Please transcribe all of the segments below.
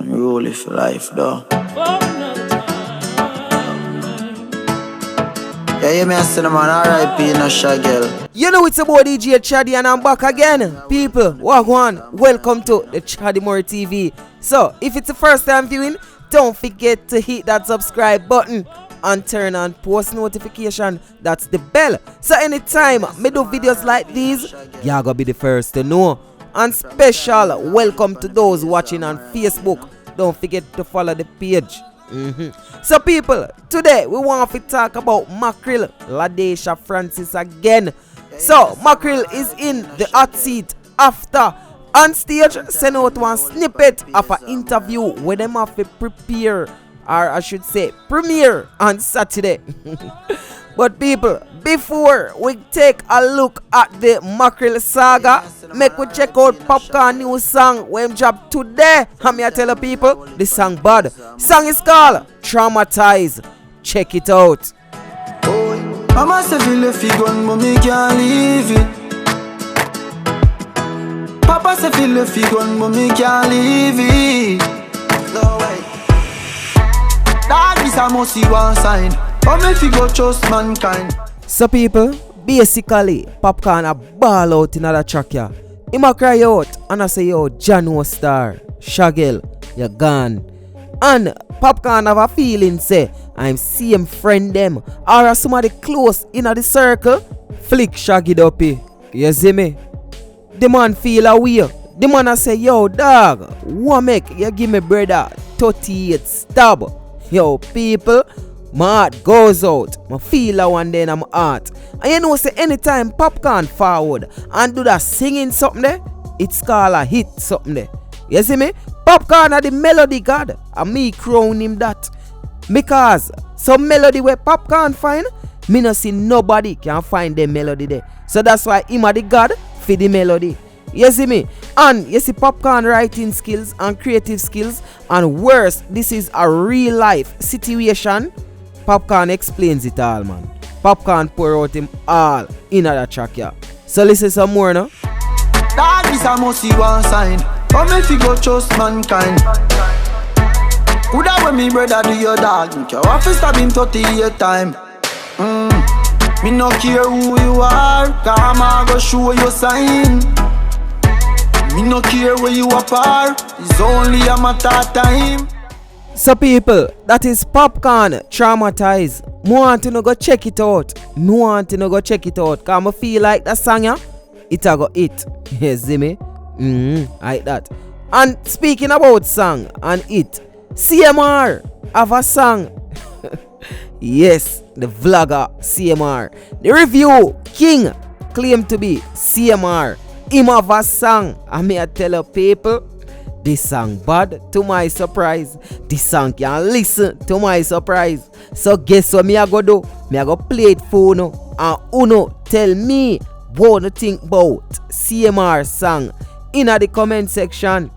and rule it for life, though. Yeah, you may say, man, R.I.P. no Shagel. You know it's about DJ Chaddy and I'm back again. People, wagwan, welcome to the Chaddy More TV. So, if it's the first time viewing, don't forget to hit that subscribe button and turn on post notification. That's the bell. So anytime me do videos like these, y'all gonna be the first to know. And special welcome to those watching on Facebook. Don't forget to follow the page. So people, today we want to talk about Mackrell Ladesha Francis again. So Mackrell is in the hot seat after on stage send out one snippet of an interview where them have to prepare, or I should say premiere on Saturday. But people, before we take a look at the Mackrell saga, make we check out Popcaan new song when drop today. And me I tell the people, the song bad. Song is called Traumatized. Check it out. Mama say feel the gun, but me can't leave it. Papa say feel the gun, but me can't leave it. No way. That is a must see one sign. But me fi go trust mankind. So people, basically, Popcaan a ball out in another track here. He ma cry out and I say, yo, Jano Star, Shagel, you're gone. And Popcaan have a feeling say, I'm same friend them, or somebody close in the circle, flick Shaggy Duppy. You see me? The man feel away. The man a say, yo dog, what make you give me brother 38 stab? Yo people, my heart goes out. I feel that one day in my heart. And you know say anytime Popcaan forward and do that singing something there, it's called a hit something there. You see me? Popcaan are the melody god, and me crown him that. Because some melody where Popcaan find, me no see nobody can find the melody there. So that's why him are the god for the melody. You see me? And you see Popcaan writing skills and creative skills, and worse, this is a real life situation. Popcaan explains it all, man. Popcaan pour out him all in that track here. So listen some more now. That is a must see one sign. But me fi go trust mankind. Coulda when me brother do your dog, make your office stab him 38 time. Me no care who you are, come I go show you sign. Me no care where you apart, it's only a matter of time. So people, that is Popcaan Traumatized. I want to go check it out. Cause I feel like that song yeah, it a go hit. You see me? Like that. And speaking about song and it, CMR have a song. Yes, the vlogger CMR. The review king claim to be CMR. Him have a song. And me I tell you people, this song bad to my surprise. This song can listen to my surprise. So guess what me I go do? Me I go play it for Uno. And Uno tell me what you think about CMR song in the comment section.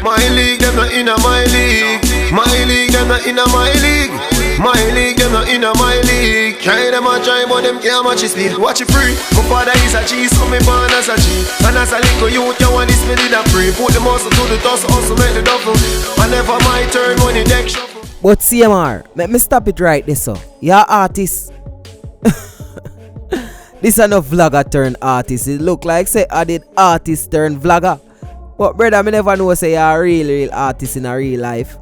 My league, them not in my league. My league, them not in my league. My league, them not in my league. Try them a try, but them can't match his speed. Watch it free. My father is a G, so me born as a G. And as a little youth, you want this me did a free. Put the muscle to the toss, also make the duffel. Whenever my turn, when the deck shuffle. But CMR, let me stop it right there, so. You're artist. This is no vlogger turn artist. It look like say I did artist turn vlogger. But brother, me never know say you're a real artist in a real life.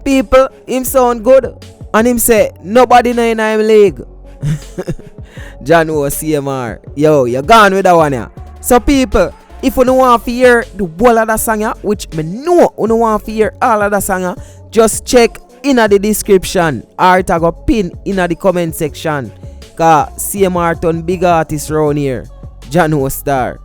People, him sound good. And him say, nobody know in him league. Jano CMR. Yo, you gone with that one yeah. So people, if you don't want to hear the whole of that song, which me know you don't want to hear all of that song, just check in the description or it go pin in the comment section. Cause CMR turn big artist round here. Jano Star.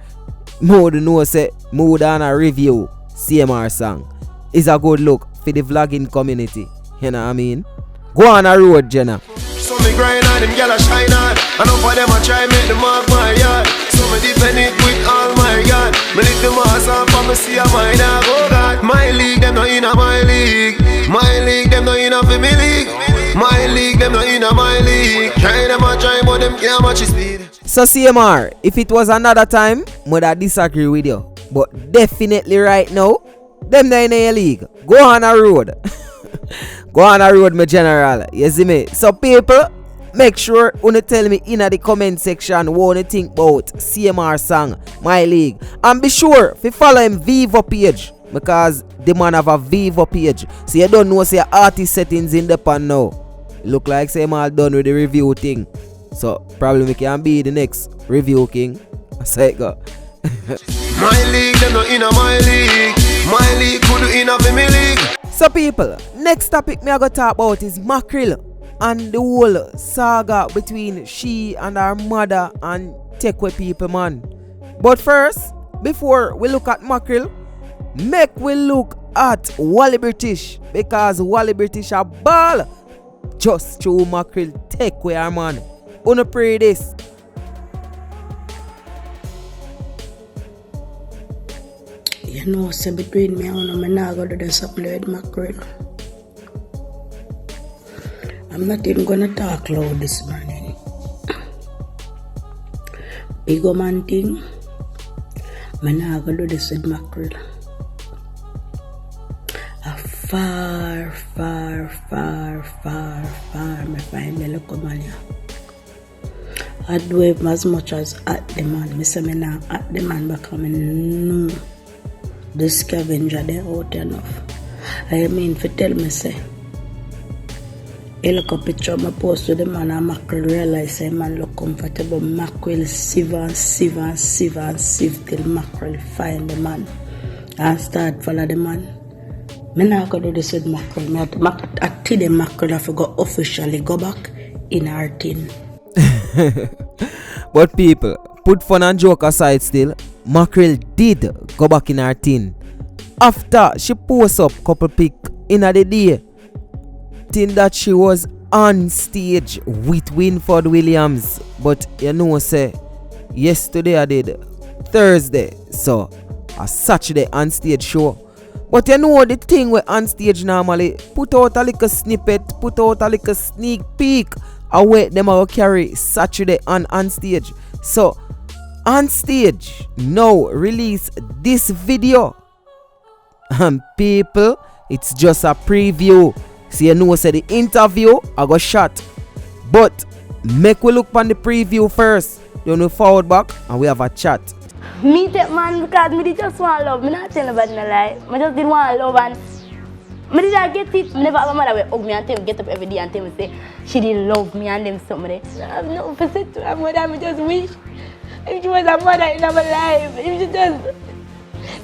More know say more than a review CMR song. Is a good look for the vlogging community. You know what I mean? Go on a road, Jenna. So me grind on them gyal a shine on. I know for them I try make them mark my yard. So me defend it with all my God. Me lift the mass up for me see a my dog. Oh God, my league them not in a my league. My league them not in a for me league. My league them not in a my league. Try them a try but them can't match his speed. So CMR, if it was another time, would I disagree with you. But definitely right now, them there in your league. Go on a road. Go on a road, my general. You see me? So people, make sure you tell me in the comment section what you think about CMR song, My League. And be sure to follow him Vivo page, because the man have a Vivo page. So you don't know say artist settings in the pan now. Look like say I'm all done with the review thing. So probably we can be the next review king. So it go. My league, them not in a my league. My league could do in a family league. So people, next topic me I go talk about is Mackerel and the whole saga between she and her mother and Tekwe people, man. But first, before we look at Mackerel, make we look at Wally British, because Wally British a ball just through Mackerel Tekwe her man. Wanna pray this. You know, say between me and I'm not going to do something with Mackerel. I'm not even going to talk loud this morning. Big man thing, I'm not going to do this with Mackerel. A far, me find me look man here. I do it as much as at the man. I say me now at the man because I know the scavenger they out enough. I mean, if you tell me say, you look a picture of my post with the man and Mackerel realize say man look comfortable. Mackerel sieve till Mackerel find the man and start follow the man. Me not gonna do this with Mackerel. I tell the Mackerel have to go officially go back in our tin. But people, put fun and joke aside still, Mackerel did go back in her tin after she post up couple pic in the day tin that she was on stage with Winford Williams. But you know say yesterday I did Thursday, so a Saturday on stage show. But you know the thing with on stage normally put out a little snippet, put out a little sneak peek away them will carry Saturday on stage. So on stage now release this video, and people, it's just a preview. So you know say the interview I got shot, but make we look on the preview first, then we forward back and we have a chat. Me take man because me just want love. Me not tell nobody no lie. Me just did want love and me did not get it. Me never have a mother will hug me and tell me get up every day and tell me say she didn't love me and them something. I have no for say to her mother. Me just wish if she was a mother in my life, if she just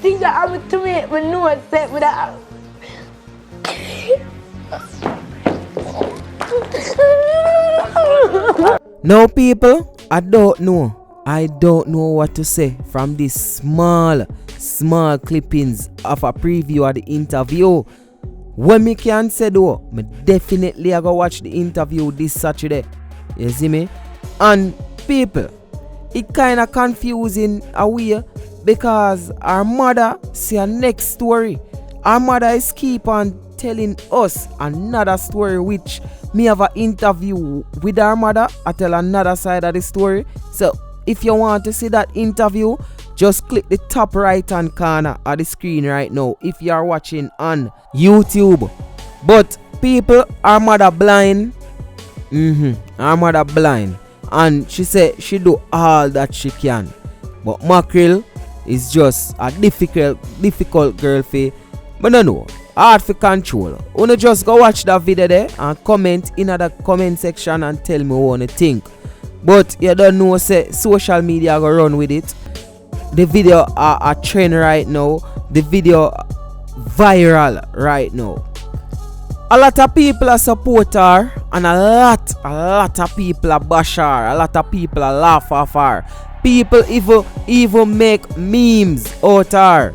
things that happen to me, me know it's set with her. Now people, I don't know what to say from these small clippings of a preview of the interview. What me can say though, me definitely I go watch the interview this Saturday. You see me? And people, it kinda confusing a way because our mother see a next story. Our mother is keep on telling us another story, which me have an interview with our mother. I tell another side of the story. So if you want to see that interview, just click the top right hand corner of the screen right now if you are watching on YouTube. But people, our mother blind. Our mother blind. And she said she do all that she can. But Mackerel is just a difficult girl for. But no, hard for control. Wanna just go watch that video there and comment in the comment section and tell me what you think. But you don't know say social media go run with it. The video are a trend right now. The video viral right now. A lot of people are support her and a lot of people are bash her. A lot of people are laugh off her. People even make memes out her.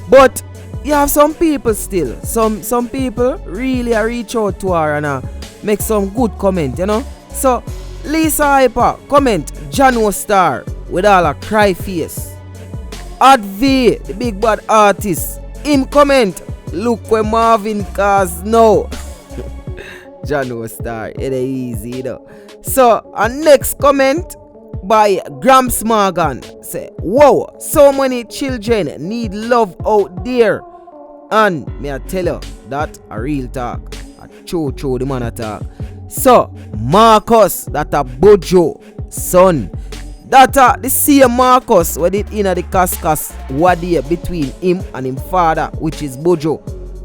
But you have some people still. Some people really reach out to her and make some good comment, you know. So Lisa Hyper comment Jano Star with all a cry face. Ad V, the big bad artist, him comment look where Marvin cause now. Jano Star, it ain't easy, you know. So our next comment by Gramps Morgan. Say, whoa, so many children need love out there. And may I tell you, that a real talk. A true the man a talk. So, Marcus, that a Bojo son. That the same Marcus what did in the Kaskas Wadi between him and him father, which is Bojo.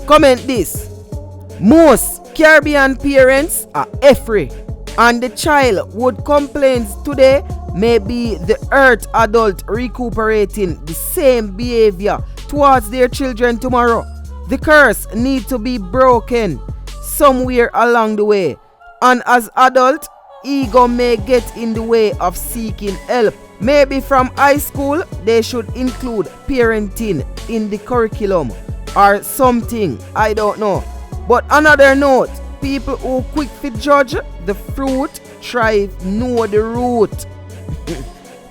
Comment this. Most Caribbean parents are afraid, and the child would complain today may be the earth adult recuperating the same behavior towards their children tomorrow. The curse need to be broken somewhere along the way, and as adult, ego may get in the way of seeking help. Maybe from high school they should include parenting in the curriculum or something, I don't know. But another note, people who quick fit judge the fruit try know the root.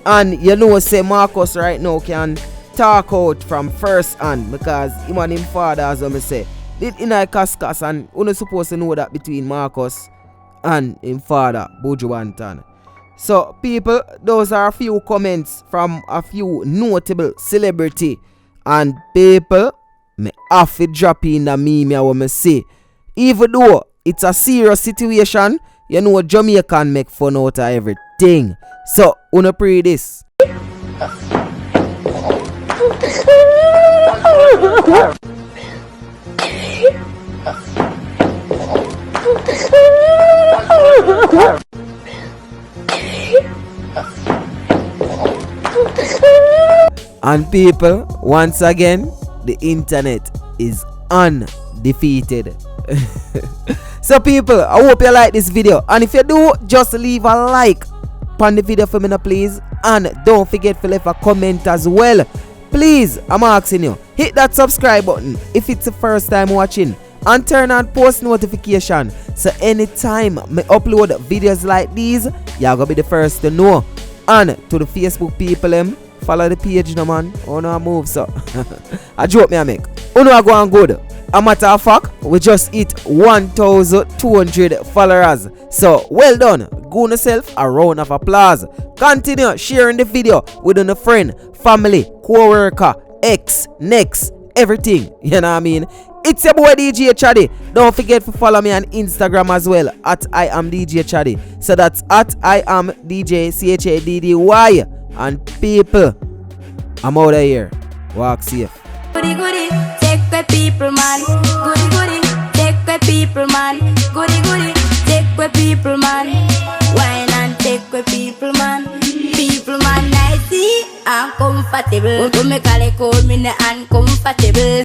And you know say Marcus right now can talk out from first hand because him and him father, as I say, did in a Kaskas, and you're not supposed to know that between Marcus and him father, Bojo Banton. So people, those are a few comments from a few notable celebrity, and people me have to drop in the meme I want me say. Even though it's a serious situation, you know Jamaican make fun out of everything. So wanna pray this. And people, once again, the internet is undefeated. So people, I hope you like this video, and if you do, just leave a like on the video for me now, please, and don't forget to leave a comment as well. Please, I'm asking you, hit that subscribe button if it's the first time watching, and turn on post notification so anytime I upload videos like these, you're gonna be the first to know. And to the Facebook people, follow the page no man. Oh no, I move so. I joke me I make. Oh no, I go on good. A matter of fact, we just hit 1,200 followers. So well done. Go on yourself a round of applause. Continue sharing the video with a friend, family, co-worker, ex, next, everything. You know what I mean? It's your boy DJ Chaddy. Don't forget to follow me on Instagram as well at I am DJ Chaddy. So that's at I am DJ CHADDY. And people, I'm out of here. Walk safe. Goody goody, take the people man. Goody goody, take the people man. Goody goody, take the people man. Wine and take the people man. People man, nicey and comfortable. Don't make a call me uncomfortable.